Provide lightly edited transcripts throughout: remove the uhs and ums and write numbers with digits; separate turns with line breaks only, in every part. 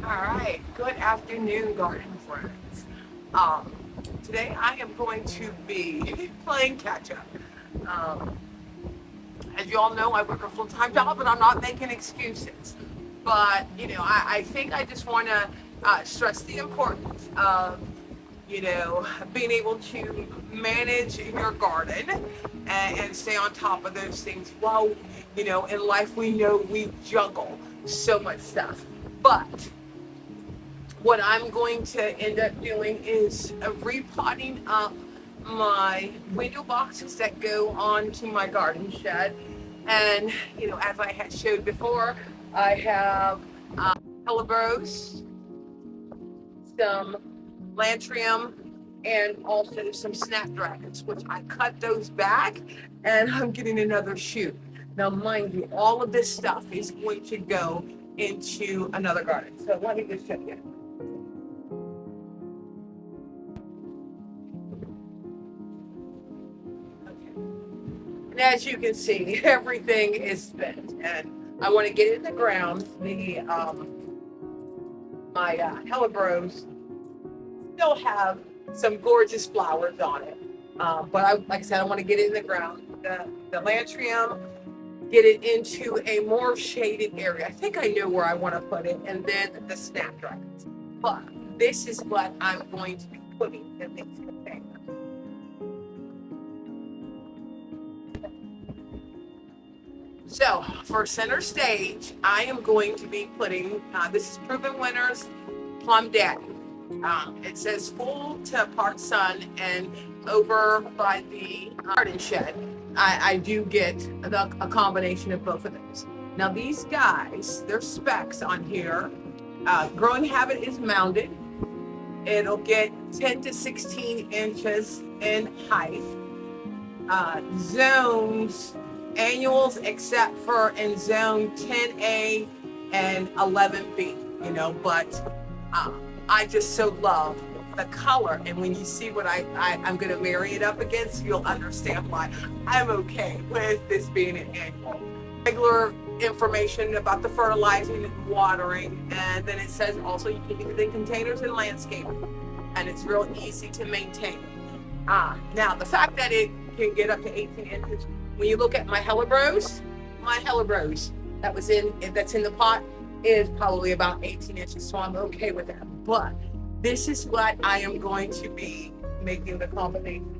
All right, good afternoon, garden friends. Um, Today I am going to be playing catch up. Um, as you all know, I work a full-time job, and I'm not making excuses. But I think I just want to stress the importance of being able to manage your garden and stay on top of those things. While in life we know we juggle so much stuff, but what I'm going to end up doing is repotting up my window boxes that go onto my garden shed. And, as I had showed before, I have hellebores, some lantrium, and also some snapdragons, which I cut those back and I'm getting another shoot. Now, mind you, all of this stuff is going to go into another garden. So let me just show you. And as you can see, everything is spent, and I want to get it in the ground. The my hellebores still have some gorgeous flowers on it, but like I said, I want to get it in the ground. The lantrium, get it into a more shaded area. I think I know where I want to put it, and then the snapdragons. But this is what I'm going to be putting in these containers. So for center stage, I am going to be putting, this is Proven Winners Plum Daddy. It says full to part sun, and over by the garden shed, I do get a combination of both of those. Now these guys, their specs on here, growing habit is mounded. It'll get 10 to 16 inches in height. Zones, annuals except for in zone 10A and 11B, but I just so love the color. And when you see what I'm going to marry it up against, you'll understand why I'm okay with this being an annual. Regular information about the fertilizing and watering, and then it says also you can use it in containers and landscaping, and it's real easy to maintain. Now the fact that it can get up to 18 inches. When you look at my hellebores that's in the pot is probably about 18 inches, so I'm okay with that. But this is what I am going to be making the combination.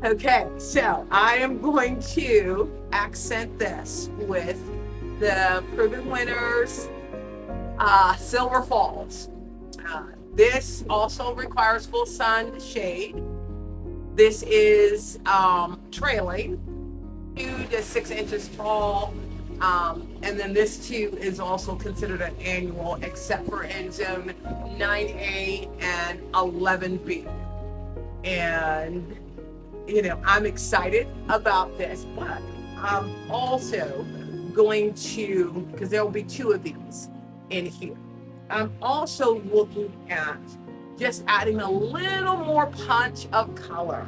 Okay, so I am going to accent this with the Proven Winners Silver Falls. This also requires full sun shade. This is trailing, 2 to 6 inches tall, and then this too is also considered an annual, except for in zone 9A and 11B. And I'm excited about this, but I'm also going to, because there will be 2 of these in here, I'm also looking at just adding a little more punch of color.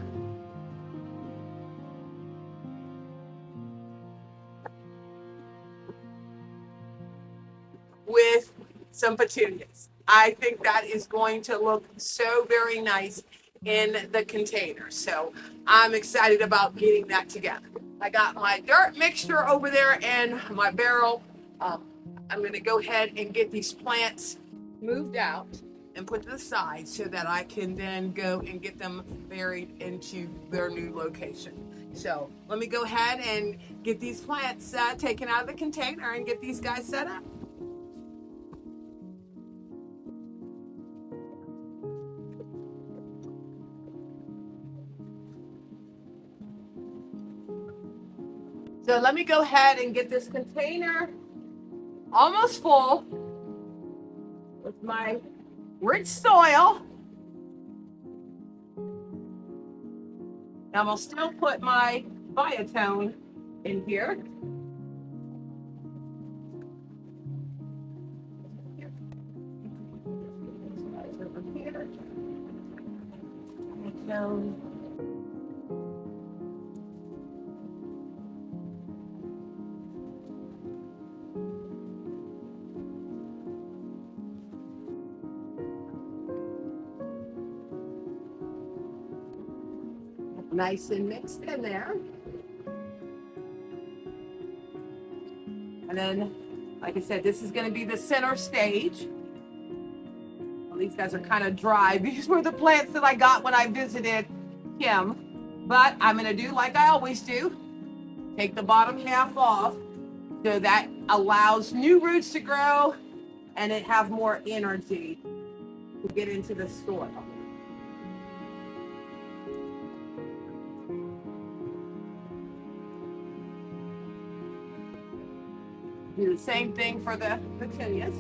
With some petunias. I think that is going to look so very nice in the container. So I'm excited about getting that together. I got my dirt mixture over there in my barrel. I'm going to go ahead and get these plants moved out and put to the side so that I can then go and get them buried into their new location. So let me go ahead and get these plants taken out of the container and get these guys set up. So let me go ahead and get this container almost full with my rich soil. Now I'm gonna still put my biotone in here. Biotone. nice and mixed in there. And then, like I said, this is going to be the center stage. Well, these guys are kind of dry. These were the plants that I got when I visited Kim. But I'm going to do like I always do. Take the bottom half off so that allows new roots to grow and it have more energy to get into the soil. Do the same thing for the petunias.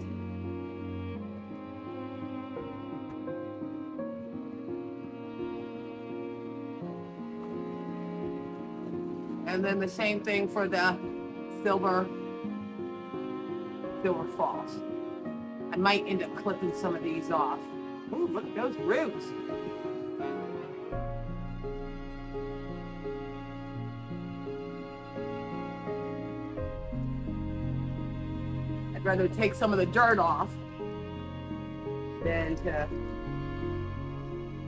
And then the same thing for the silver falls. I might end up clipping some of these off. Ooh, look at those roots. I'd rather take some of the dirt off than to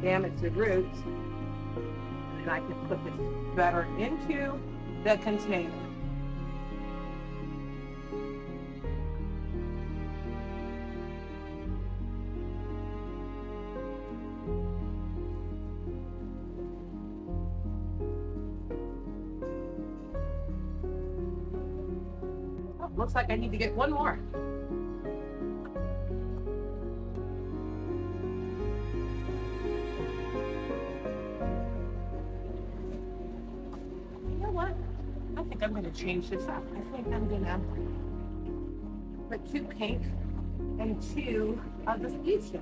damage the roots. And then I can put this better into the container. Oh, looks like I need to get one more. I think I'm going to change this up. I think I'm going to put 2 pink and 2 of the fuchsia.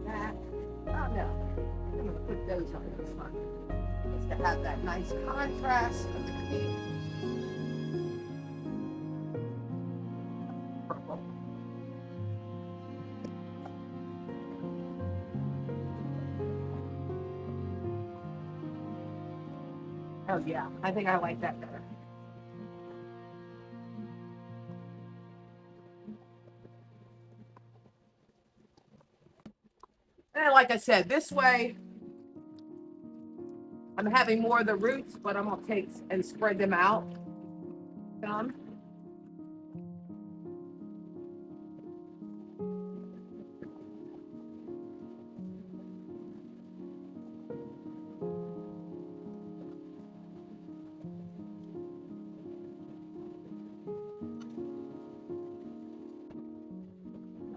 That. Oh no, I'm going to put those on the front just to have that nice contrast of the pink. Purple. Oh yeah, I think I like that better. And like I said, this way I'm having more of the roots, but I'm gonna take and spread them out some.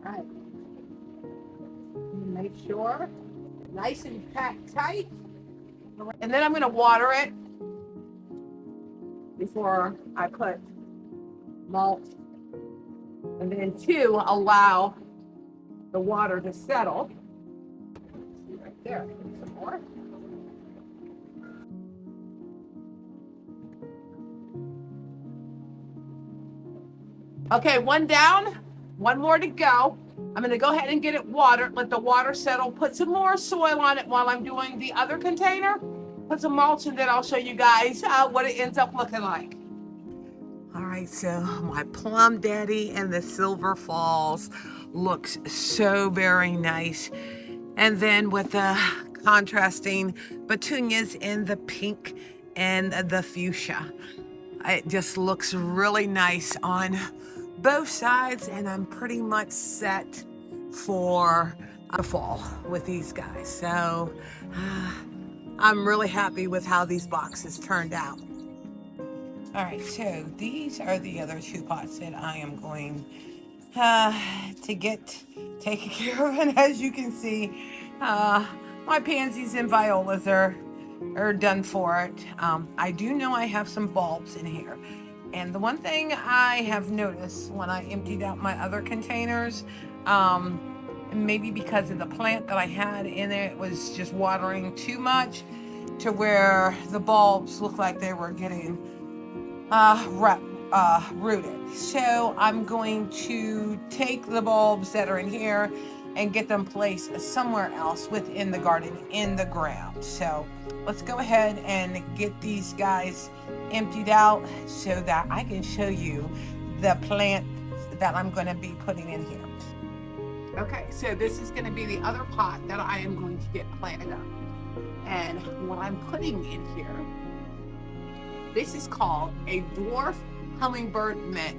All right. Make sure nice and packed tight. And then I'm going to water it before I put mulch. And then 2, allow the water to settle. See right there, some more. Okay, 1 down, 1 more to go. I'm going to go ahead and get it watered, let the water settle, put some more soil on it while I'm doing the other container, put some mulch, and then I'll show you guys what it ends up looking like. All right, so my Plum Daddy and the Silver Falls looks so very nice. And then with the contrasting petunias in the pink and the fuchsia, it just looks really nice on both sides, and I'm pretty much set for the fall with these guys. So I'm really happy with how these boxes turned out. All right, so these are the other 2 pots that I am going to get taken care of. And as you can see, my pansies and violas are done for it. I do know I have some bulbs in here. And the one thing I have noticed when I emptied out my other containers, maybe because of the plant that I had in there, it was just watering too much to where the bulbs looked like they were getting rooted. So I'm going to take the bulbs that are in here and get them placed somewhere else within the garden in the ground. So let's go ahead and get these guys emptied out so that I can show you the plant that I'm going to be putting in here. Okay, so this is going to be the other pot that I am going to get planted up. And what I'm putting in here, this is called a dwarf hummingbird mint.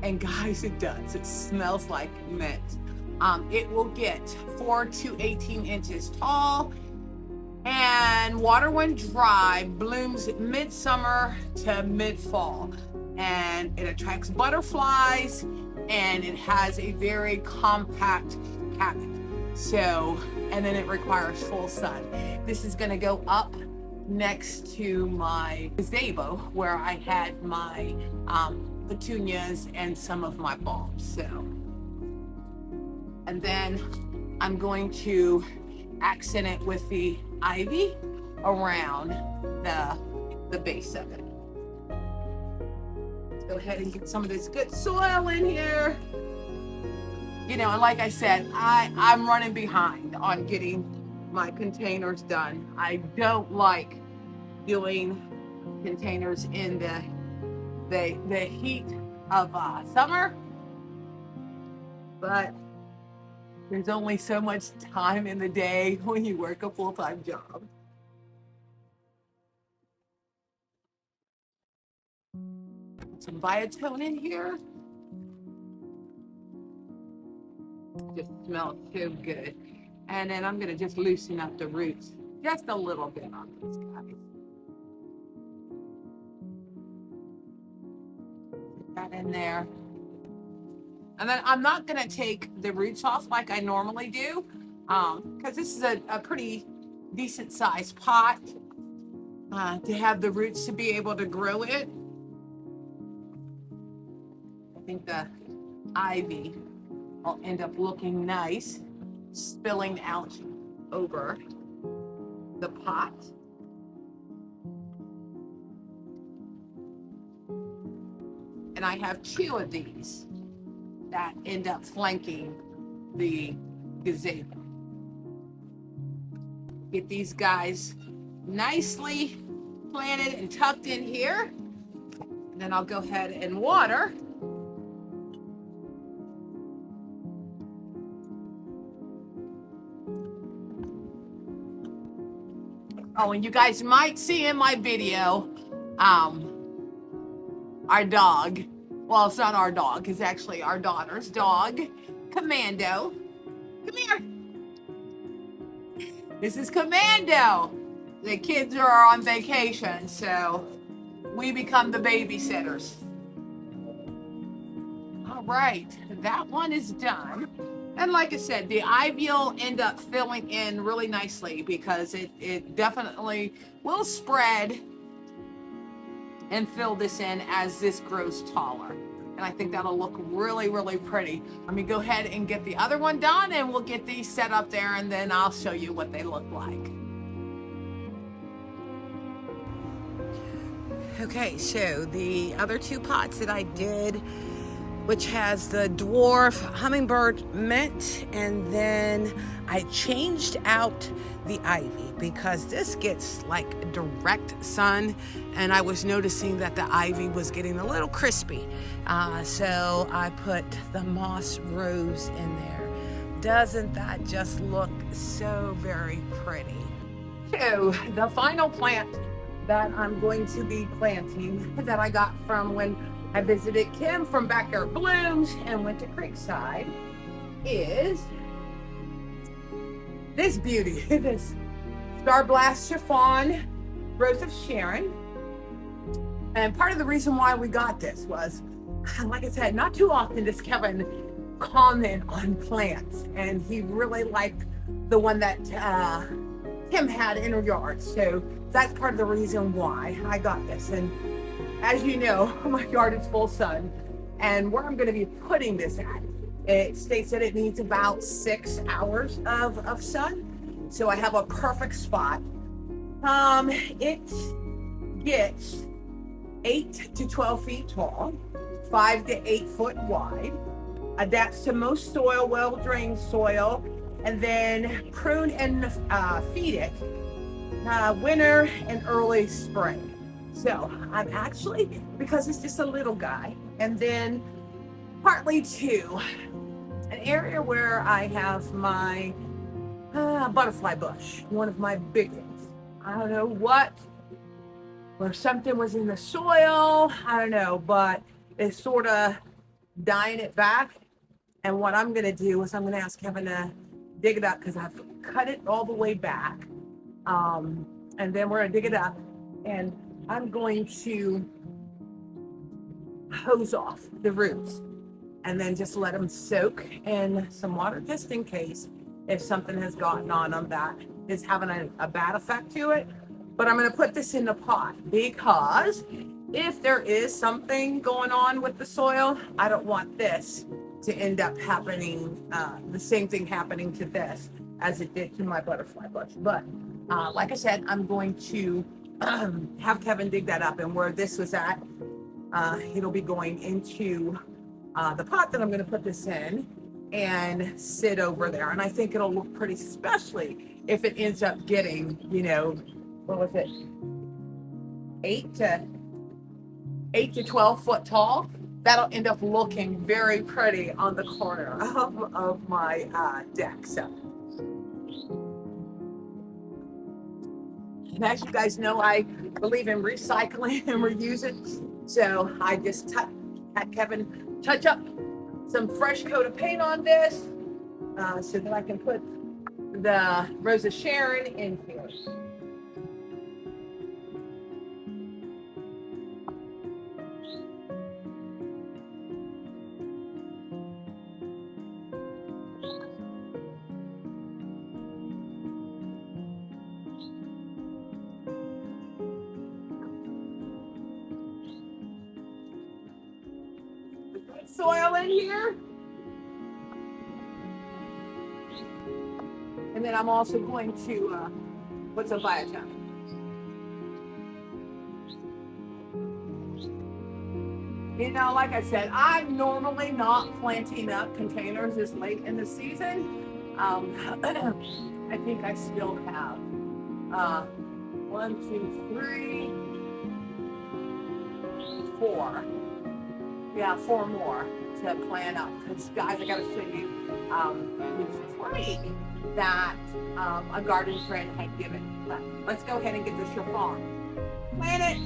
And guys, it does. It smells like mint. It will get 4 to 18 inches tall and water when dry, blooms midsummer to mid-fall. And it attracts butterflies and it has a very compact cabbage. So, and then it requires full sun. This is gonna go up next to my gazebo where I had my petunias and some of my bulbs. So, and then I'm going to accent it with the ivy around the base of it. Let's go ahead and get some of this good soil in here. You know, and like I said, I'm running behind on getting my containers done. I don't like doing containers in the heat of summer, but there's only so much time in the day when you work a full-time job. Some biotone in here. Just smells so good. And then I'm gonna just loosen up the roots just a little bit on these guys. Put that in there. And then I'm not gonna take the roots off like I normally do, because this is a pretty decent sized pot to have the roots to be able to grow it. I think the ivy will end up looking nice, spilling out over the pot. And I have 2 of these that end up flanking the gazebo. Get these guys nicely planted and tucked in here. And then I'll go ahead and water. Oh, and you guys might see in my video, our dog, well, it's not our dog, it's actually our daughter's dog, Commando. Come here. This is Commando. The kids are on vacation, so we become the babysitters. All right, that one is done. And like I said, the ivy will end up filling in really nicely because it definitely will spread and fill this in as this grows taller. And I think that'll look really, really pretty. Let me go ahead and get the other one done and we'll get these set up there and then I'll show you what they look like. Okay, so the other 2 pots that I did, which has the dwarf hummingbird mint, and then I changed out the ivy because this gets like direct sun and I was noticing that the ivy was getting a little crispy. So I put the moss rose in there. Doesn't that just look so very pretty? So the final plant that I'm going to be planting that I got from when I visited Kim from Backyard Blooms and went to Creekside is this beauty, this Star Blast Chiffon Rose of Sharon. And part of the reason why we got this was, like I said, not too often does Kevin comment on plants, and he really liked the one that Kim had in her yard. So that's part of the reason why I got this. And as you know, my yard is full sun, and where I'm going to be putting this at, it states that it needs about 6 hours of sun. So I have a perfect spot. It gets 8 to 12 feet tall, 5 to 8 foot wide, adapts to most soil, well-drained soil, and then prune and feed it winter and early spring. So I'm actually, because it's just a little guy, and then partly too, an area where I have my butterfly bush, one of my big ones. I don't know what, or something was in the soil, I don't know, but it's sort of dying it back. And what I'm gonna do is I'm gonna ask Kevin to dig it up because I've cut it all the way back. And then we're gonna dig it up and I'm going to hose off the roots and then just let them soak in some water just in case if something has gotten on them that is having a bad effect to it. But I'm going to put this in the pot because if there is something going on with the soil, I don't want this to end up happening, the same thing happening to this as it did to my butterfly bush. But like I said, I'm going to have Kevin dig that up, and where this was at, it'll be going into the pot that I'm going to put this in and sit over there. And I think it'll look pretty, especially if it ends up getting, you know, what was it, 8 to 12 foot tall. That'll end up looking very pretty on the corner of my deck. So, and as you guys know, I believe in recycling and reusing. So I just had Kevin touch up some fresh coat of paint on this so that I can put the Rose of Sharon in here. Soil in here. And then I'm also going to put some biotone. You know, like I said, I'm normally not planting up containers this late in the season. I think I still have 1, 2, 3, 4. Yeah, 4 more to plant up. Because guys, I gotta show you this tree that a garden friend had given. But let's go ahead and get this chiffon. Plant it.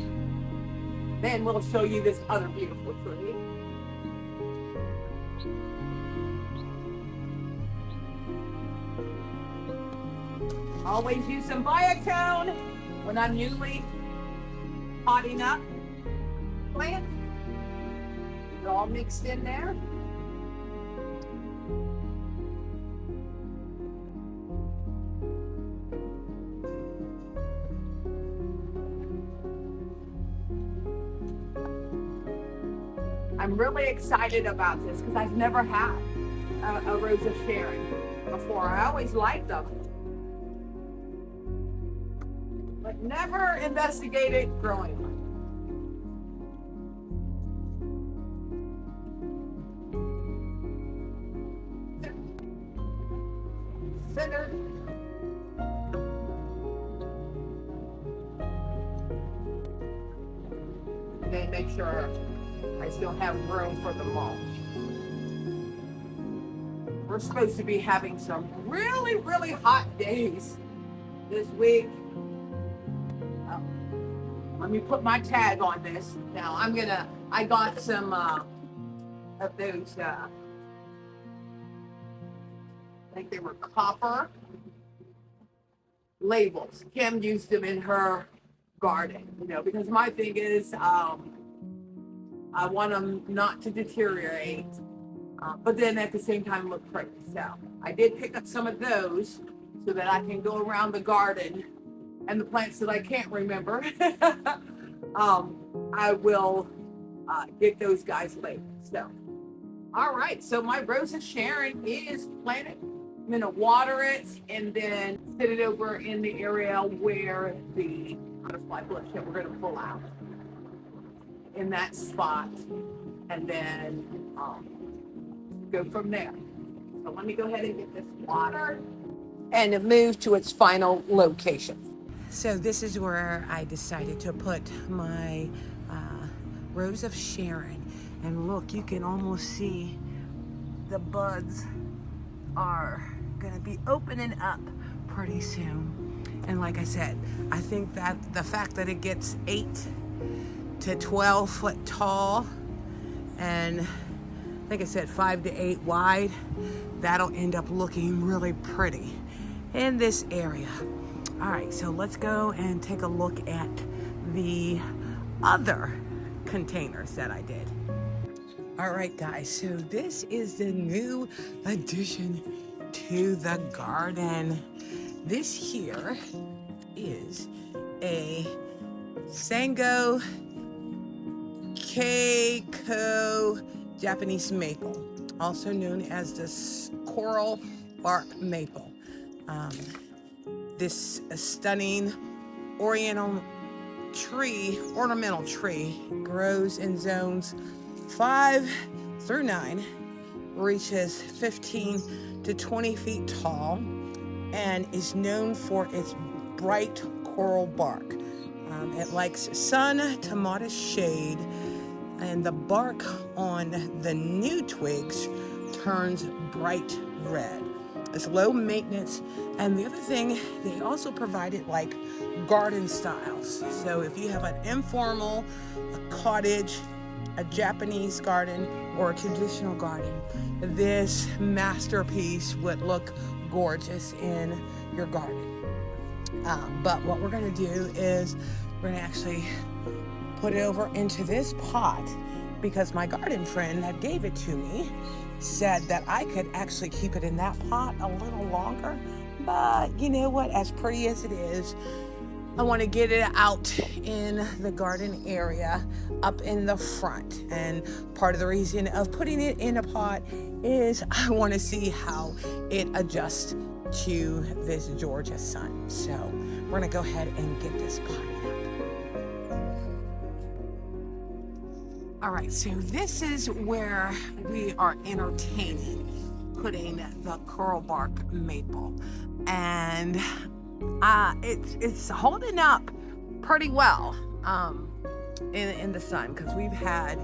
Then we'll show you this other beautiful tree. Always use some biotone when I'm newly potting up plants. All mixed in there. I'm really excited about this because I've never had a Rose of Sharon before. I always liked them, but never investigated growing them. Center. And then make sure I still have room for the mulch. We're supposed to be having some really, really hot days this week. Let me put my tag on this. Now I got some of those, I think they were copper labels. Kim used them in her garden, you know, because my thing is I want them not to deteriorate, but then at the same time look pretty. So I did pick up some of those so that I can go around the garden and the plants that I can't remember. I will get those guys later. So, all right, so my Rose of Sharon is planted. I'm gonna water it and then sit it over in the area where the butterfly bush that we're gonna pull out in that spot, and then go from there. So let me go ahead and get this water and move to its final location. So this is where I decided to put my Rose of Sharon, and look, you can almost see the buds are gonna be opening up pretty soon. And like I said, I think that the fact that it gets 8 to 12 foot tall and like I said 5 to 8 wide, that'll end up looking really pretty in this area. All right, so let's go and take a look at the other containers that I did. All right, guys, so this is the new addition to the garden. This here is a Sango Keiko Japanese maple, also known as the coral bark maple. This stunning ornamental tree grows in zones 5 through 9, reaches 15 to 20 feet tall, and is known for its bright coral bark. It likes sun to modest shade, and the bark on the new twigs turns bright red. It's low maintenance, and the other thing, they also provide it like garden styles. So if you have an informal, a cottage, a Japanese garden, or a traditional garden, this masterpiece would look gorgeous in your garden. But what we're gonna do is we're gonna actually put it over into this pot, because my garden friend that gave it to me said that I could actually keep it in that pot a little longer. But you know what, as pretty as it is, I want to get it out in the garden area up in the front. And part of the reason of putting it in a pot is I want to see how it adjusts to this Georgia sun. So we're going to go ahead and get this pot out. All right, so this is where we are entertaining putting the coral bark maple. And it's holding up pretty well in the sun, because we've had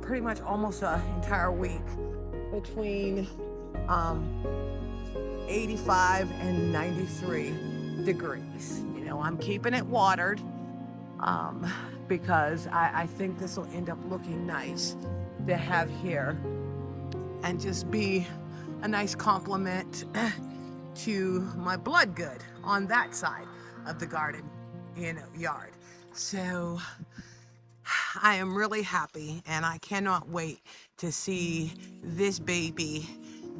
pretty much almost an entire week between 85 and 93 degrees. You know, I'm keeping it watered because I think this will end up looking nice to have here and just be a nice compliment to my blood good on that side of the garden, yard. So I am really happy, and I cannot wait to see this baby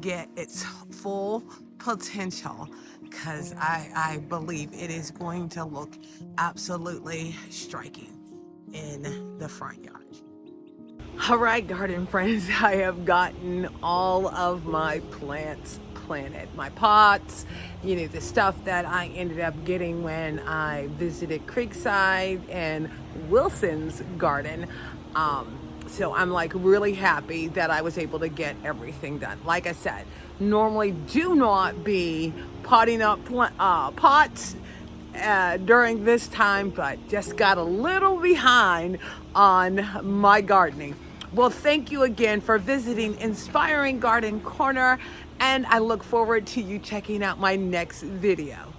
get its full potential, because I believe it is going to look absolutely striking in the front yard. All right, garden friends, I have gotten all of my plants planted. My pots, the stuff that I ended up getting when I visited Creekside and Wilson's garden. So I'm like really happy that I was able to get everything done. Like I said, normally do not be potting up pots during this time, but just got a little behind on my gardening. Well, thank you again for visiting Inspiring Garden Corner, and I look forward to you checking out my next video.